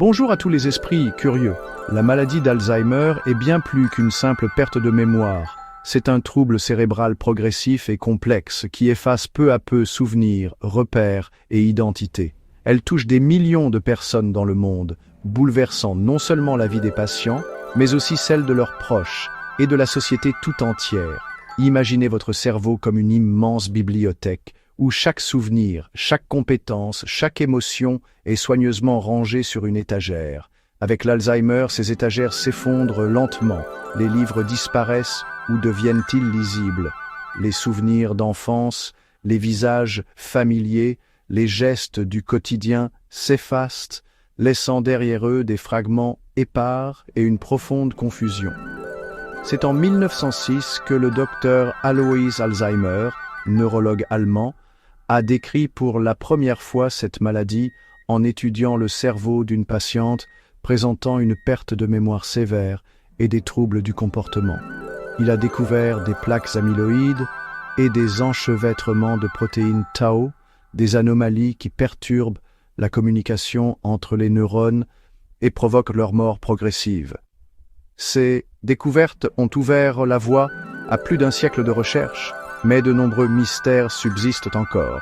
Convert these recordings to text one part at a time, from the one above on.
Bonjour à tous les esprits curieux. La maladie d'Alzheimer est bien plus qu'une simple perte de mémoire. C'est un trouble cérébral progressif et complexe qui efface peu à peu souvenirs, repères et identités. Elle touche des millions de personnes dans le monde, bouleversant non seulement la vie des patients, mais aussi celle de leurs proches et de la société tout entière. Imaginez votre cerveau comme une immense bibliothèque où chaque souvenir, chaque compétence, chaque émotion est soigneusement rangée sur une étagère. Avec l'Alzheimer, ces étagères s'effondrent lentement, les livres disparaissent ou deviennent illisibles. Les souvenirs d'enfance, les visages familiers, les gestes du quotidien s'effacent, laissant derrière eux des fragments épars et une profonde confusion. C'est en 1906 que le docteur Alois Alzheimer, neurologue allemand, a décrit pour la première fois cette maladie en étudiant le cerveau d'une patiente présentant une perte de mémoire sévère et des troubles du comportement. Il a découvert des plaques amyloïdes et des enchevêtrements de protéines tau, des anomalies qui perturbent la communication entre les neurones et provoquent leur mort progressive. Ces découvertes ont ouvert la voie à plus d'un siècle de recherche, mais de nombreux mystères subsistent encore.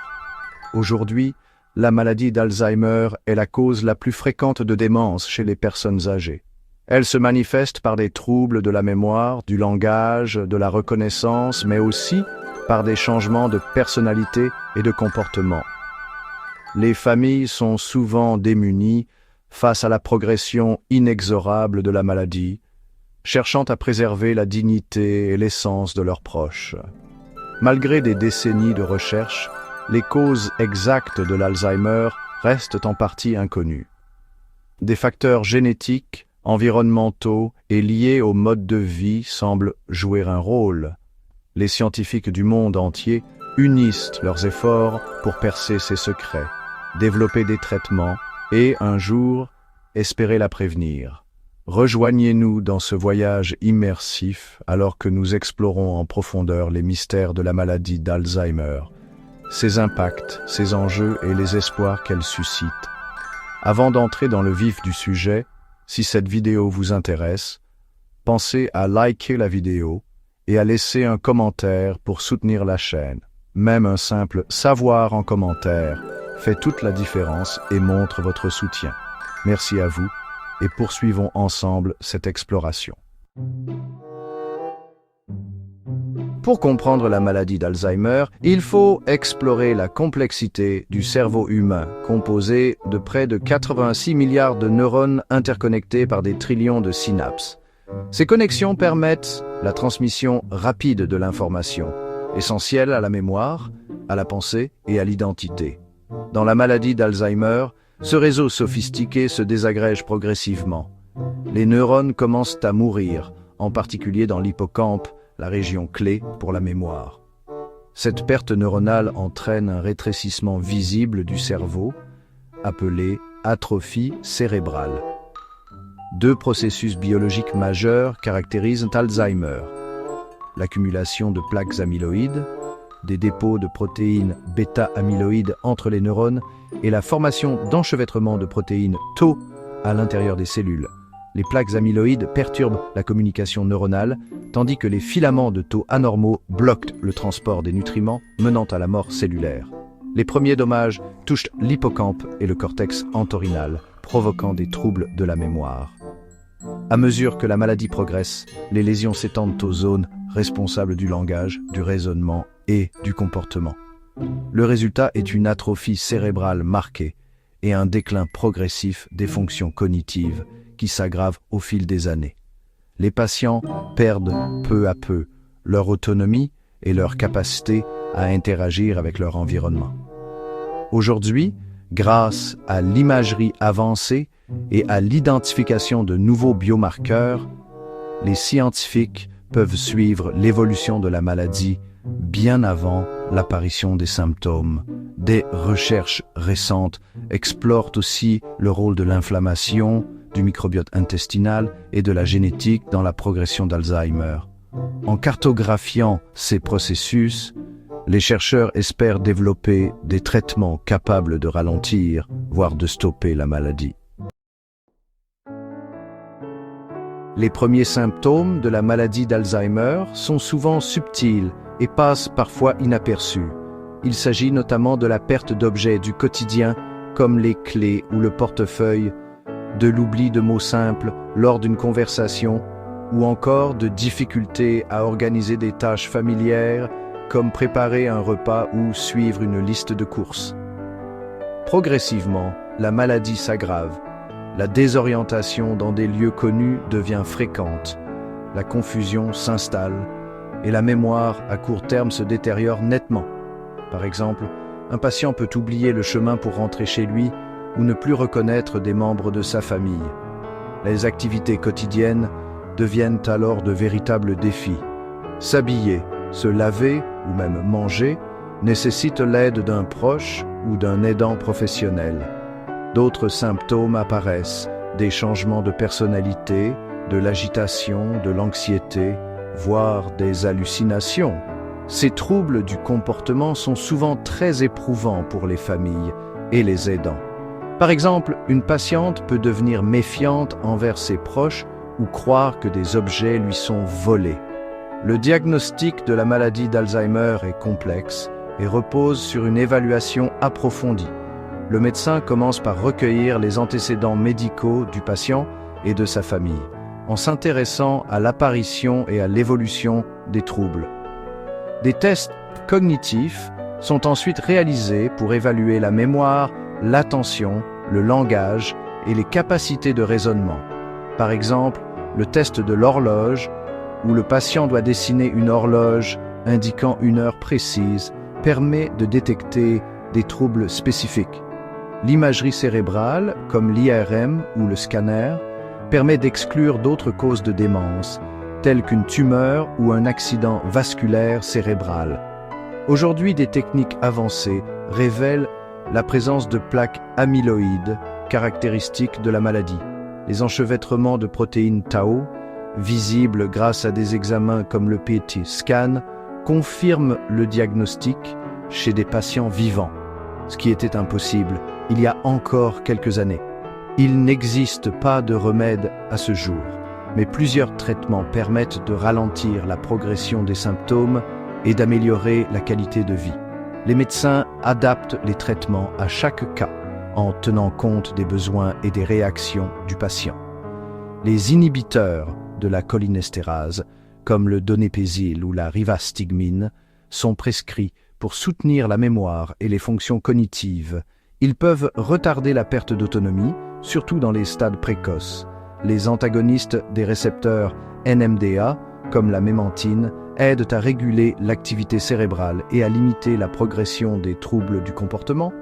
Aujourd'hui, la maladie d'Alzheimer est la cause la plus fréquente de démence chez les personnes âgées. Elle se manifeste par des troubles de la mémoire, du langage, de la reconnaissance, mais aussi par des changements de personnalité et de comportement. Les familles sont souvent démunies face à la progression inexorable de la maladie, cherchant à préserver la dignité et l'essence de leurs proches. Malgré des décennies de recherche, les causes exactes de l'Alzheimer restent en partie inconnues. Des facteurs génétiques, environnementaux et liés au mode de vie semblent jouer un rôle. Les scientifiques du monde entier unissent leurs efforts pour percer ces secrets, développer des traitements et, un jour, espérer la prévenir. Rejoignez-nous dans ce voyage immersif alors que nous explorons en profondeur les mystères de la maladie d'Alzheimer, ses impacts, ses enjeux et les espoirs qu'elle suscite. Avant d'entrer dans le vif du sujet, si cette vidéo vous intéresse, pensez à liker la vidéo et à laisser un commentaire pour soutenir la chaîne. Même un simple « savoir » en commentaire fait toute la différence et montre votre soutien. Merci à vous. Et poursuivons ensemble cette exploration. Pour comprendre la maladie d'Alzheimer, il faut explorer la complexité du cerveau humain, composé de près de 86 milliards de neurones interconnectés par des trillions de synapses. Ces connexions permettent la transmission rapide de l'information, essentielle à la mémoire, à la pensée et à l'identité. Dans la maladie d'Alzheimer, ce réseau sophistiqué se désagrège progressivement. Les neurones commencent à mourir, en particulier dans l'hippocampe, la région clé pour la mémoire. Cette perte neuronale entraîne un rétrécissement visible du cerveau, appelé atrophie cérébrale. Deux processus biologiques majeurs caractérisent Alzheimer: l'accumulation de plaques amyloïdes, des dépôts de protéines bêta-amyloïdes entre les neurones et la formation d'enchevêtrements de protéines tau à l'intérieur des cellules. Les plaques amyloïdes perturbent la communication neuronale, tandis que les filaments de tau anormaux bloquent le transport des nutriments, menant à la mort cellulaire. Les premiers dommages touchent l'hippocampe et le cortex entorhinal, provoquant des troubles de la mémoire. À mesure que la maladie progresse, les lésions s'étendent aux zones responsables du langage, du raisonnement et du comportement. Le résultat est une atrophie cérébrale marquée et un déclin progressif des fonctions cognitives qui s'aggrave au fil des années. Les patients perdent peu à peu leur autonomie et leur capacité à interagir avec leur environnement. Aujourd'hui, grâce à l'imagerie avancée et à l'identification de nouveaux biomarqueurs, les scientifiques peuvent suivre l'évolution de la maladie bien avant l'apparition des symptômes. Des recherches récentes explorent aussi le rôle de l'inflammation, du microbiote intestinal et de la génétique dans la progression d'Alzheimer. En cartographiant ces processus, les chercheurs espèrent développer des traitements capables de ralentir, voire de stopper la maladie. Les premiers symptômes de la maladie d'Alzheimer sont souvent subtils et passent parfois inaperçus. Il s'agit notamment de la perte d'objets du quotidien, comme les clés ou le portefeuille, de l'oubli de mots simples lors d'une conversation, ou encore de difficultés à organiser des tâches familières, comme préparer un repas ou suivre une liste de courses. Progressivement, la maladie s'aggrave. La désorientation dans des lieux connus devient fréquente. La confusion s'installe et la mémoire à court terme se détériore nettement. Par exemple, un patient peut oublier le chemin pour rentrer chez lui ou ne plus reconnaître des membres de sa famille. Les activités quotidiennes deviennent alors de véritables défis. S'habiller, se laver ou même manger nécessite l'aide d'un proche ou d'un aidant professionnel. D'autres symptômes apparaissent, des changements de personnalité, de l'agitation, de l'anxiété, voire des hallucinations. Ces troubles du comportement sont souvent très éprouvants pour les familles et les aidants. Par exemple, une patiente peut devenir méfiante envers ses proches ou croire que des objets lui sont volés. Le diagnostic de la maladie d'Alzheimer est complexe et repose sur une évaluation approfondie. Le médecin commence par recueillir les antécédents médicaux du patient et de sa famille, en s'intéressant à l'apparition et à l'évolution des troubles. Des tests cognitifs sont ensuite réalisés pour évaluer la mémoire, l'attention, le langage et les capacités de raisonnement. Par exemple, le test de l'horloge, où le patient doit dessiner une horloge indiquant une heure précise, permet de détecter des troubles spécifiques. L'imagerie cérébrale, comme l'IRM ou le scanner, permet d'exclure d'autres causes de démence, telles qu'une tumeur ou un accident vasculaire cérébral. Aujourd'hui, des techniques avancées révèlent la présence de plaques amyloïdes, caractéristiques de la maladie. Les enchevêtrements de protéines tau, visibles grâce à des examens comme le PET scan, confirment le diagnostic chez des patients vivants, ce qui était impossible il y a encore quelques années. Il n'existe pas de remède à ce jour, mais plusieurs traitements permettent de ralentir la progression des symptômes et d'améliorer la qualité de vie. Les médecins adaptent les traitements à chaque cas, en tenant compte des besoins et des réactions du patient. Les inhibiteurs de la cholinestérase, comme le donépézil ou la rivastigmine, sont prescrits pour soutenir la mémoire et les fonctions cognitives. Ils peuvent retarder la perte d'autonomie, surtout dans les stades précoces. Les antagonistes des récepteurs NMDA, comme la mémantine, aident à réguler l'activité cérébrale et à limiter la progression des troubles du comportement.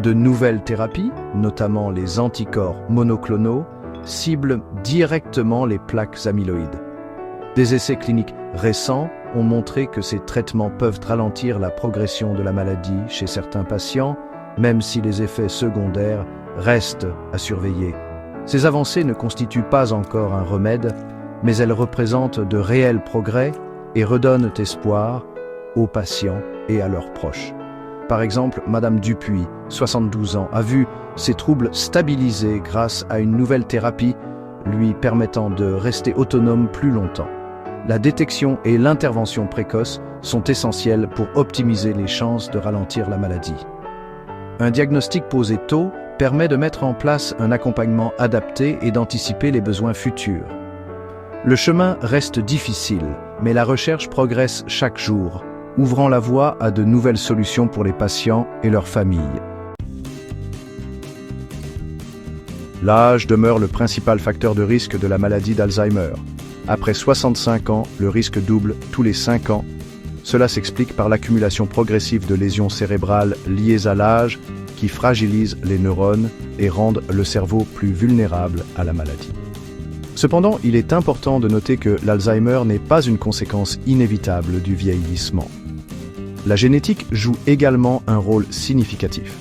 De nouvelles thérapies, notamment les anticorps monoclonaux, ciblent directement les plaques amyloïdes. Des essais cliniques récents ont montré que ces traitements peuvent ralentir la progression de la maladie chez certains patients, même si les effets secondaires restent à surveiller. Ces avancées ne constituent pas encore un remède, mais elles représentent de réels progrès et redonnent espoir aux patients et à leurs proches. Par exemple, Madame Dupuis, 72 ans, a vu ses troubles stabilisés grâce à une nouvelle thérapie lui permettant de rester autonome plus longtemps. La détection et l'intervention précoce sont essentielles pour optimiser les chances de ralentir la maladie. Un diagnostic posé tôt permet de mettre en place un accompagnement adapté et d'anticiper les besoins futurs. Le chemin reste difficile, mais la recherche progresse chaque jour, ouvrant la voie à de nouvelles solutions pour les patients et leurs familles. L'âge demeure le principal facteur de risque de la maladie d'Alzheimer. Après 65 ans, le risque double tous les 5 ans. Cela s'explique par l'accumulation progressive de lésions cérébrales liées à l'âge qui fragilisent les neurones et rendent le cerveau plus vulnérable à la maladie. Cependant, il est important de noter que l'Alzheimer n'est pas une conséquence inévitable du vieillissement. La génétique joue également un rôle significatif.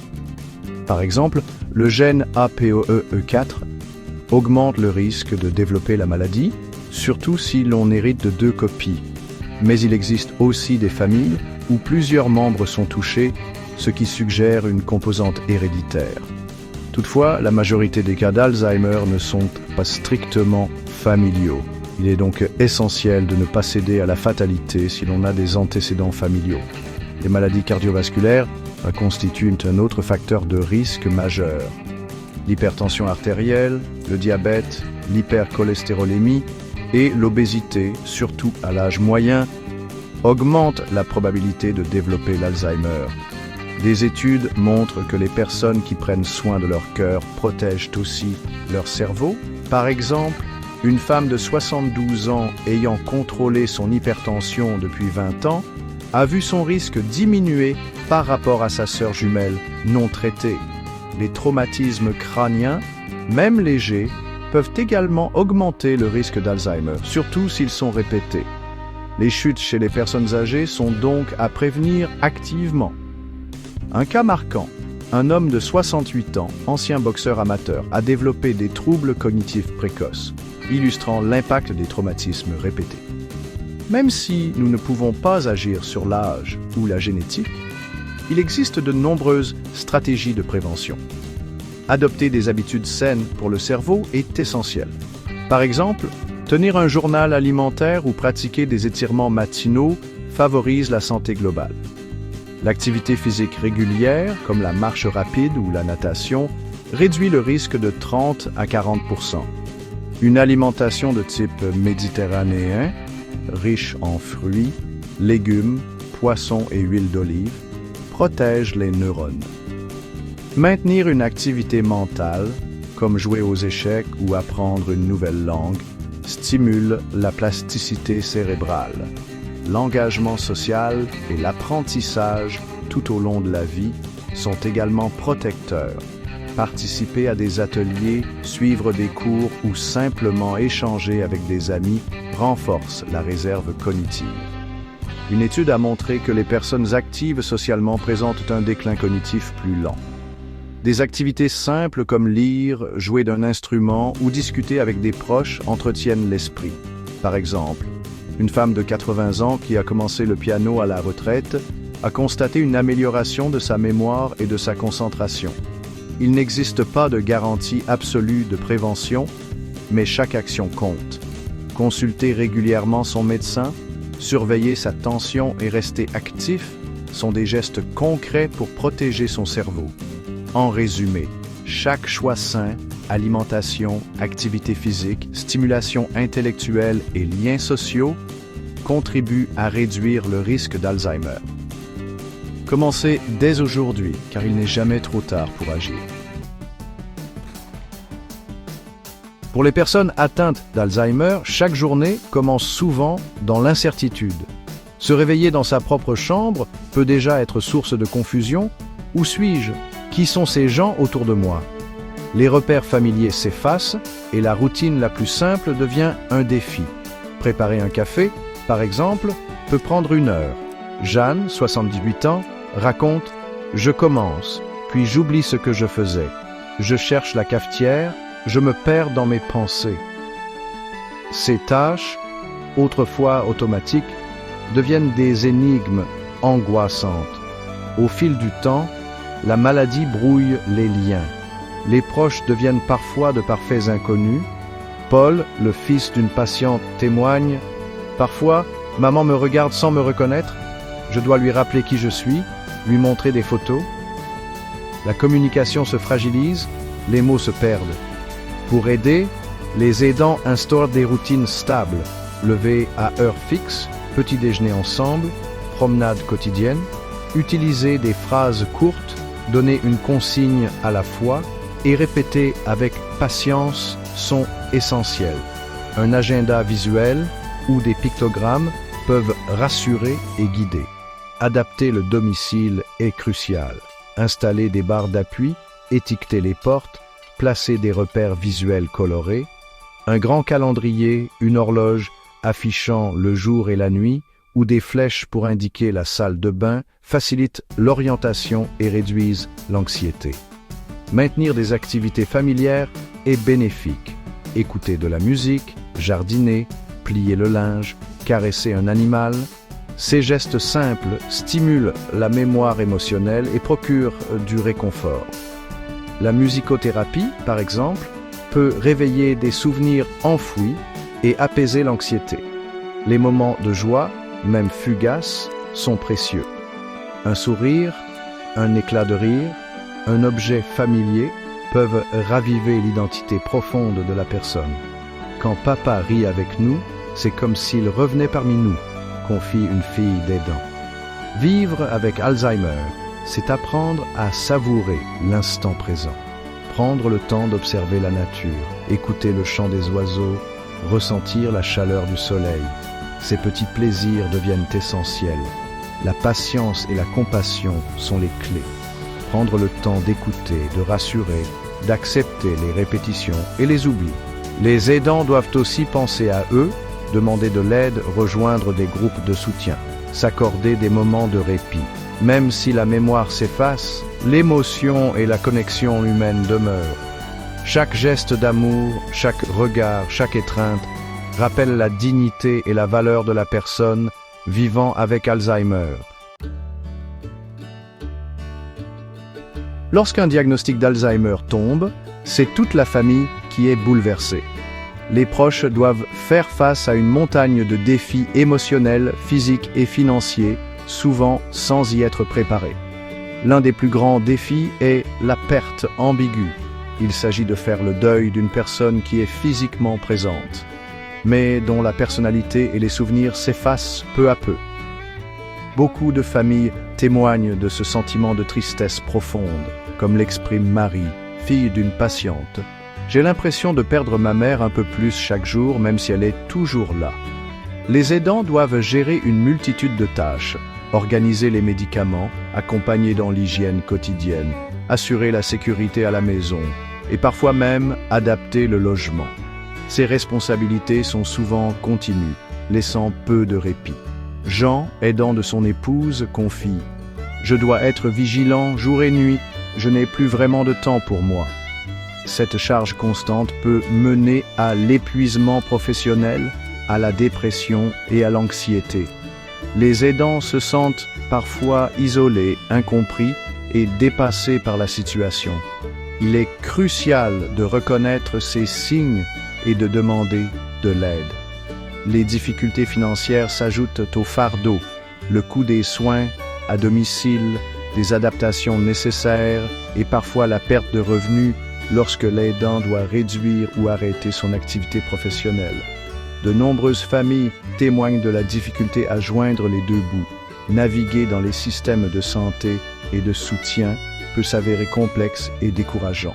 Par exemple, le gène APOE4 augmente le risque de développer la maladie, surtout si l'on hérite de 2 copies. Mais il existe aussi des familles où plusieurs membres sont touchés, ce qui suggère une composante héréditaire. Toutefois, la majorité des cas d'Alzheimer ne sont pas strictement familiaux. Il est donc essentiel de ne pas céder à la fatalité si l'on a des antécédents familiaux. Les maladies cardiovasculaires constituent un autre facteur de risque majeur. L'hypertension artérielle, le diabète, l'hypercholestérolémie et l'obésité, surtout à l'âge moyen, augmentent la probabilité de développer l'Alzheimer. Des études montrent que les personnes qui prennent soin de leur cœur protègent aussi leur cerveau. Par exemple, une femme de 72 ans ayant contrôlé son hypertension depuis 20 ans a vu son risque diminuer par rapport à sa sœur jumelle non traitée. Les traumatismes crâniens, même légers, peuvent également augmenter le risque d'Alzheimer, surtout s'ils sont répétés. Les chutes chez les personnes âgées sont donc à prévenir activement. Un cas marquant, un homme de 68 ans, ancien boxeur amateur, a développé des troubles cognitifs précoces, illustrant l'impact des traumatismes répétés. Même si nous ne pouvons pas agir sur l'âge ou la génétique, il existe de nombreuses stratégies de prévention. Adopter des habitudes saines pour le cerveau est essentiel. Par exemple, tenir un journal alimentaire ou pratiquer des étirements matinaux favorise la santé globale. L'activité physique régulière, comme la marche rapide ou la natation, réduit le risque de 30 à 40%. Une alimentation de type méditerranéen, riche en fruits, légumes, poissons et huile d'olive, protège les neurones. Maintenir une activité mentale, comme jouer aux échecs ou apprendre une nouvelle langue, stimule la plasticité cérébrale. L'engagement social et l'apprentissage tout au long de la vie sont également protecteurs. Participer à des ateliers, suivre des cours ou simplement échanger avec des amis renforce la réserve cognitive. Une étude a montré que les personnes actives socialement présentent un déclin cognitif plus lent. Des activités simples comme lire, jouer d'un instrument ou discuter avec des proches entretiennent l'esprit. Par exemple, une femme de 80 ans qui a commencé le piano à la retraite a constaté une amélioration de sa mémoire et de sa concentration. Il n'existe pas de garantie absolue de prévention, mais chaque action compte. Consulter régulièrement son médecin, surveiller sa tension et rester actif sont des gestes concrets pour protéger son cerveau. En résumé, chaque choix sain, alimentation, activité physique, stimulation intellectuelle et liens sociaux contribuent à réduire le risque d'Alzheimer. Commencez dès aujourd'hui, car il n'est jamais trop tard pour agir. Pour les personnes atteintes d'Alzheimer, chaque journée commence souvent dans l'incertitude. Se réveiller dans sa propre chambre peut déjà être source de confusion. Où suis-je? Qui sont ces gens autour de moi? Les repères familiers s'effacent et la routine la plus simple devient un défi. Préparer un café, par exemple, peut prendre 1 heure. Jeanne, 78 ans, raconte « Je commence, puis j'oublie ce que je faisais. Je cherche la cafetière, je me perds dans mes pensées. » Ces tâches, autrefois automatiques, deviennent des énigmes angoissantes. Au fil du temps, la maladie brouille les liens. Les proches deviennent parfois de parfaits inconnus. Paul, le fils d'une patiente, témoigne « Parfois, maman me regarde sans me reconnaître. Je dois lui rappeler qui je suis, lui montrer des photos. » La communication se fragilise, les mots se perdent. Pour aider, les aidants instaurent des routines stables. Lever à heure fixe, petit déjeuner ensemble, promenade quotidienne. Utiliser des phrases courtes, donner une consigne à la fois et répéter avec patience sont essentiels. Un agenda visuel ou des pictogrammes peuvent rassurer et guider. Adapter le domicile est crucial. Installer des barres d'appui, étiqueter les portes, placer des repères visuels colorés, un grand calendrier, une horloge affichant le jour et la nuit, ou des flèches pour indiquer la salle de bain facilitent l'orientation et réduisent l'anxiété. Maintenir des activités familières est bénéfique. Écouter de la musique, jardiner, plier le linge, caresser un animal. Ces gestes simples stimulent la mémoire émotionnelle et procurent du réconfort. La musicothérapie, par exemple, peut réveiller des souvenirs enfouis et apaiser l'anxiété. Les moments de joie, même fugaces, sont précieux. Un sourire, un éclat de rire, un objet familier peuvent raviver l'identité profonde de la personne. Quand papa rit avec nous, c'est comme s'il revenait parmi nous, confie une fille d'aidant. Vivre avec Alzheimer, c'est apprendre à savourer l'instant présent. Prendre le temps d'observer la nature, écouter le chant des oiseaux, ressentir la chaleur du soleil. Ces petits plaisirs deviennent essentiels. La patience et la compassion sont les clés. Prendre le temps d'écouter, de rassurer, d'accepter les répétitions et les oublis. Les aidants doivent aussi penser à eux, demander de l'aide, rejoindre des groupes de soutien, s'accorder des moments de répit. Même si la mémoire s'efface, l'émotion et la connexion humaine demeurent. Chaque geste d'amour, chaque regard, chaque étreinte rappelle la dignité et la valeur de la personne vivant avec Alzheimer. Lorsqu'un diagnostic d'Alzheimer tombe, c'est toute la famille qui est bouleversée. Les proches doivent faire face à une montagne de défis émotionnels, physiques et financiers, souvent sans y être préparés. L'un des plus grands défis est la perte ambiguë. Il s'agit de faire le deuil d'une personne qui est physiquement présente, mais dont la personnalité et les souvenirs s'effacent peu à peu. Beaucoup de familles témoignent de ce sentiment de tristesse profonde, comme l'exprime Marie, fille d'une patiente. « J'ai l'impression de perdre ma mère un peu plus chaque jour, même si elle est toujours là. » Les aidants doivent gérer une multitude de tâches, organiser les médicaments, accompagner dans l'hygiène quotidienne, assurer la sécurité à la maison et parfois même adapter le logement. Ces responsabilités sont souvent continues, laissant peu de répit. Jean, aidant de son épouse, confie « Je dois être vigilant jour et nuit, je n'ai plus vraiment de temps pour moi. » Cette charge constante peut mener à l'épuisement professionnel, à la dépression et à l'anxiété. Les aidants se sentent parfois isolés, incompris et dépassés par la situation. Il est crucial de reconnaître ces signes et de demander de l'aide. Les difficultés financières s'ajoutent au fardeau, le coût des soins à domicile, des adaptations nécessaires et parfois la perte de revenus lorsque l'aidant doit réduire ou arrêter son activité professionnelle. De nombreuses familles témoignent de la difficulté à joindre les deux bouts. Naviguer dans les systèmes de santé et de soutien peut s'avérer complexe et décourageant.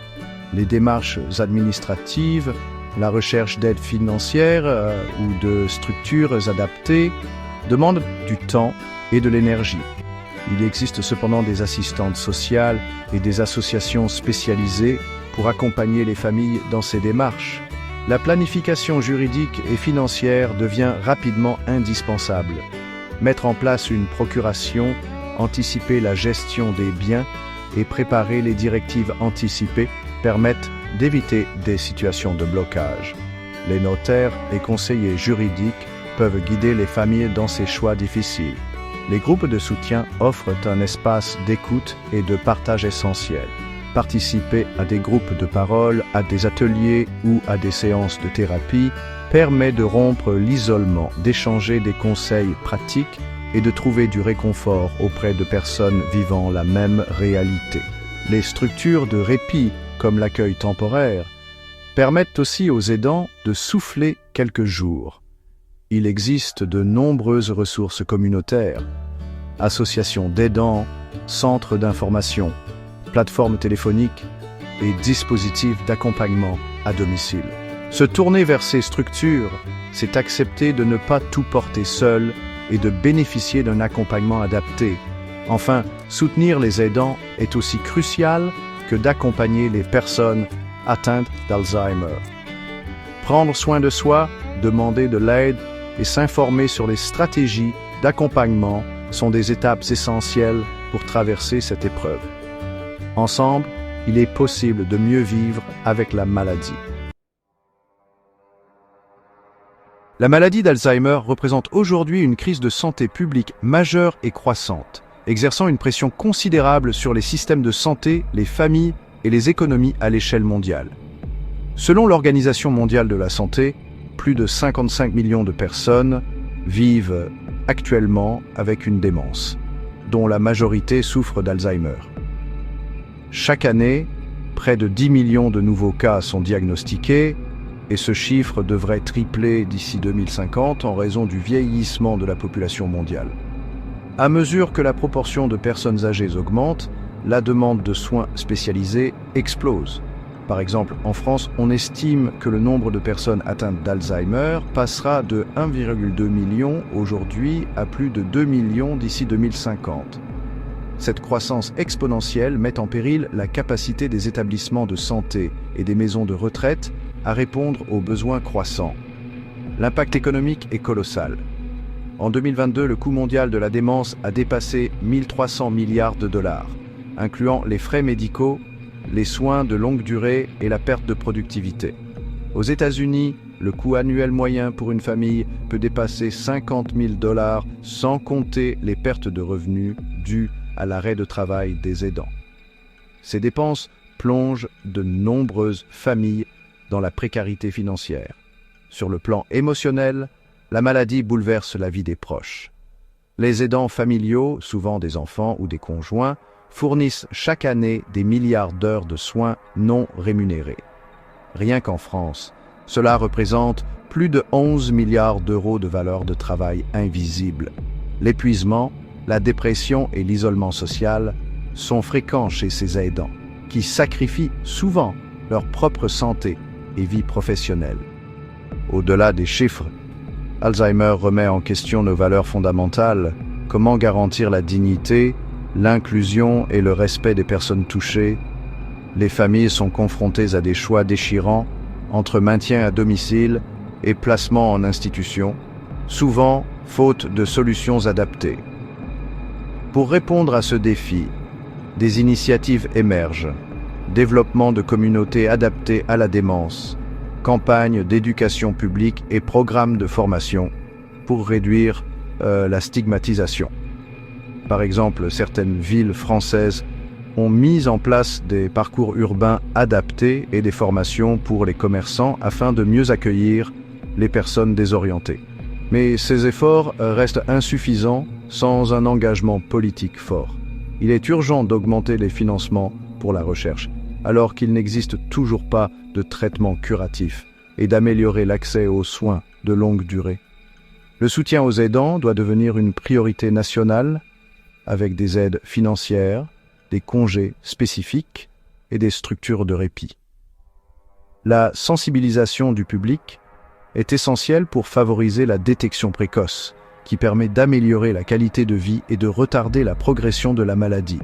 Les démarches administratives, la recherche d'aide financière ou de structures adaptées demandent du temps et de l'énergie. Il existe cependant des assistantes sociales et des associations spécialisées pour accompagner les familles dans ces démarches. La planification juridique et financière devient rapidement indispensable. Mettre en place une procuration, anticiper la gestion des biens et préparer les directives anticipées permettent d'éviter des situations de blocage. Les notaires et conseillers juridiques peuvent guider les familles dans ces choix difficiles. Les groupes de soutien offrent un espace d'écoute et de partage essentiel. Participer à des groupes de parole, à des ateliers ou à des séances de thérapie permet de rompre l'isolement, d'échanger des conseils pratiques et de trouver du réconfort auprès de personnes vivant la même réalité. Les structures de répit, comme l'accueil temporaire, permettent aussi aux aidants de souffler quelques jours. Il existe de nombreuses ressources communautaires, associations d'aidants, centres d'information, plateformes téléphoniques et dispositifs d'accompagnement à domicile. Se tourner vers ces structures, c'est accepter de ne pas tout porter seul et de bénéficier d'un accompagnement adapté. Enfin, soutenir les aidants est aussi crucial que d'accompagner les personnes atteintes d'Alzheimer. Prendre soin de soi, demander de l'aide et s'informer sur les stratégies d'accompagnement sont des étapes essentielles pour traverser cette épreuve. Ensemble, il est possible de mieux vivre avec la maladie. La maladie d'Alzheimer représente aujourd'hui une crise de santé publique majeure et croissante, exerçant une pression considérable sur les systèmes de santé, les familles et les économies à l'échelle mondiale. Selon l'Organisation mondiale de la santé, plus de 55 millions de personnes vivent actuellement avec une démence, dont la majorité souffre d'Alzheimer. Chaque année, près de 10 millions de nouveaux cas sont diagnostiqués et ce chiffre devrait tripler d'ici 2050 en raison du vieillissement de la population mondiale. À mesure que la proportion de personnes âgées augmente, la demande de soins spécialisés explose. Par exemple, en France, on estime que le nombre de personnes atteintes d'Alzheimer passera de 1,2 million aujourd'hui à plus de 2 millions d'ici 2050. Cette croissance exponentielle met en péril la capacité des établissements de santé et des maisons de retraite à répondre aux besoins croissants. L'impact économique est colossal. En 2022, le coût mondial de la démence a dépassé 1 300 milliards de dollars, incluant les frais médicaux, les soins de longue durée et la perte de productivité. Aux États-Unis, le coût annuel moyen pour une famille peut dépasser 50 000 dollars sans compter les pertes de revenus dues à l'arrêt de travail des aidants. Ces dépenses plongent de nombreuses familles dans la précarité financière. Sur le plan émotionnel, la maladie bouleverse la vie des proches. Les aidants familiaux, souvent des enfants ou des conjoints, fournissent chaque année des milliards d'heures de soins non rémunérés. Rien qu'en France, cela représente plus de 11 milliards d'euros de valeur de travail invisible. L'épuisement, la dépression et l'isolement social sont fréquents chez ces aidants, qui sacrifient souvent leur propre santé et vie professionnelle. Au-delà des chiffres, Alzheimer remet en question nos valeurs fondamentales. Comment garantir la dignité, l'inclusion et le respect des personnes touchées? Les familles sont confrontées à des choix déchirants entre maintien à domicile et placement en institution, souvent faute de solutions adaptées. Pour répondre à ce défi, des initiatives émergent. Développement de communautés adaptées à la démence, campagnes d'éducation publique et programmes de formation pour réduire la stigmatisation. Par exemple, certaines villes françaises ont mis en place des parcours urbains adaptés et des formations pour les commerçants afin de mieux accueillir les personnes désorientées. Mais ces efforts restent insuffisants sans un engagement politique fort. Il est urgent d'augmenter les financements pour la recherche, alors qu'il n'existe toujours pas de traitement curatif, et d'améliorer l'accès aux soins de longue durée. Le soutien aux aidants doit devenir une priorité nationale, avec des aides financières, des congés spécifiques et des structures de répit. La sensibilisation du public est essentielle pour favoriser la détection précoce, qui permet d'améliorer la qualité de vie et de retarder la progression de la maladie.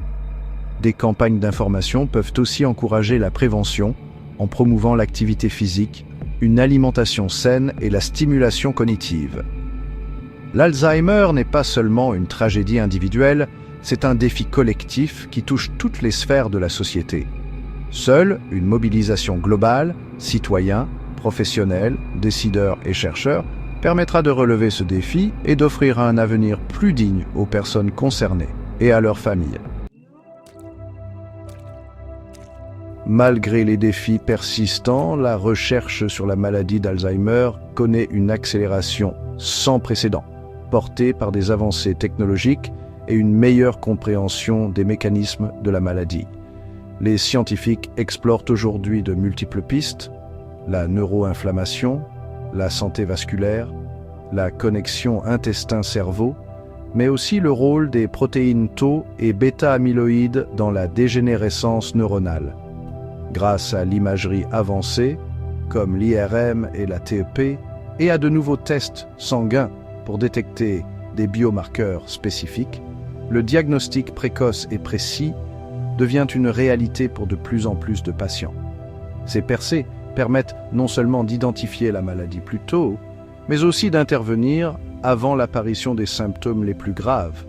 Des campagnes d'information peuvent aussi encourager la prévention en promouvant l'activité physique, une alimentation saine et la stimulation cognitive. L'Alzheimer n'est pas seulement une tragédie individuelle, c'est un défi collectif qui touche toutes les sphères de la société. Seule une mobilisation globale, citoyens, professionnels, décideurs et chercheurs, permettra de relever ce défi et d'offrir un avenir plus digne aux personnes concernées et à leurs familles. Malgré les défis persistants, la recherche sur la maladie d'Alzheimer connaît une accélération sans précédent, portée par des avancées technologiques et une meilleure compréhension des mécanismes de la maladie. Les scientifiques explorent aujourd'hui de multiples pistes, la neuroinflammation, la santé vasculaire, la connexion intestin-cerveau, mais aussi le rôle des protéines tau et bêta-amyloïdes dans la dégénérescence neuronale. Grâce à l'imagerie avancée, comme l'IRM et la TEP, et à de nouveaux tests sanguins pour détecter des biomarqueurs spécifiques, le diagnostic précoce et précis devient une réalité pour de plus en plus de patients. Ces percées permettent non seulement d'identifier la maladie plus tôt, mais aussi d'intervenir avant l'apparition des symptômes les plus graves,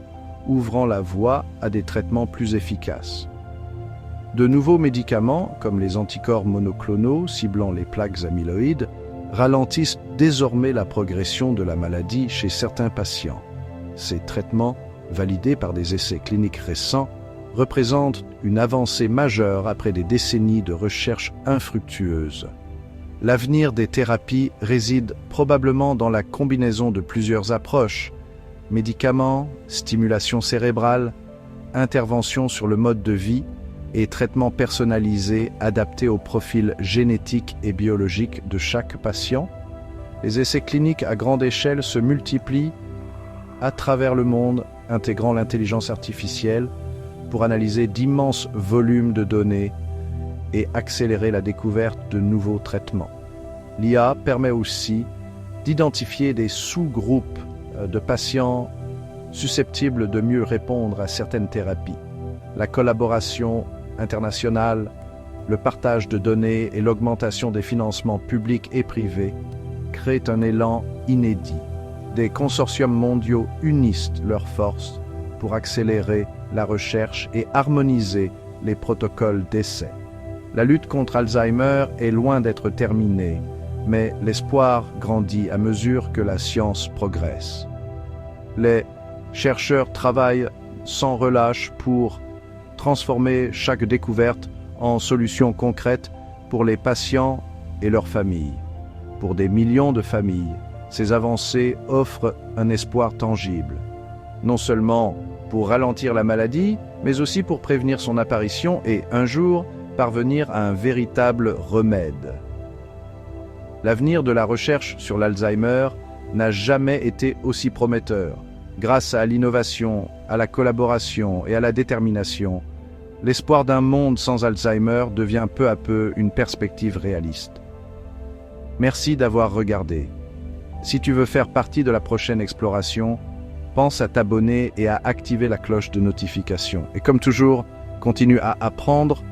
ouvrant la voie à des traitements plus efficaces. De nouveaux médicaments, comme les anticorps monoclonaux ciblant les plaques amyloïdes, ralentissent désormais la progression de la maladie chez certains patients. Ces traitements, validés par des essais cliniques récents, représentent une avancée majeure après des décennies de recherche infructueuse. L'avenir des thérapies réside probablement dans la combinaison de plusieurs approches: médicaments, stimulation cérébrale, intervention sur le mode de vie et traitements personnalisés adaptés au profil génétique et biologique de chaque patient. Les essais cliniques à grande échelle se multiplient à travers le monde, intégrant l'intelligence artificielle pour analyser d'immenses volumes de données et accélérer la découverte de nouveaux traitements. L'IA permet aussi d'identifier des sous-groupes de patients susceptibles de mieux répondre à certaines thérapies. La collaboration internationale, le partage de données et l'augmentation des financements publics et privés créent un élan inédit. Des consortiums mondiaux unissent leurs forces pour accélérer la recherche et harmoniser les protocoles d'essai. La lutte contre Alzheimer est loin d'être terminée, mais l'espoir grandit à mesure que la science progresse. Les chercheurs travaillent sans relâche pour transformer chaque découverte en solutions concrètes pour les patients et leurs familles. Pour des millions de familles, ces avancées offrent un espoir tangible, non seulement pour ralentir la maladie, mais aussi pour prévenir son apparition et, un jour, parvenir à un véritable remède. L'avenir de la recherche sur l'Alzheimer n'a jamais été aussi prometteur. Grâce à l'innovation, à la collaboration et à la détermination, l'espoir d'un monde sans Alzheimer devient peu à peu une perspective réaliste. Merci d'avoir regardé. Si tu veux faire partie de la prochaine exploration, pense à t'abonner et à activer la cloche de notification. Et comme toujours, continue à apprendre,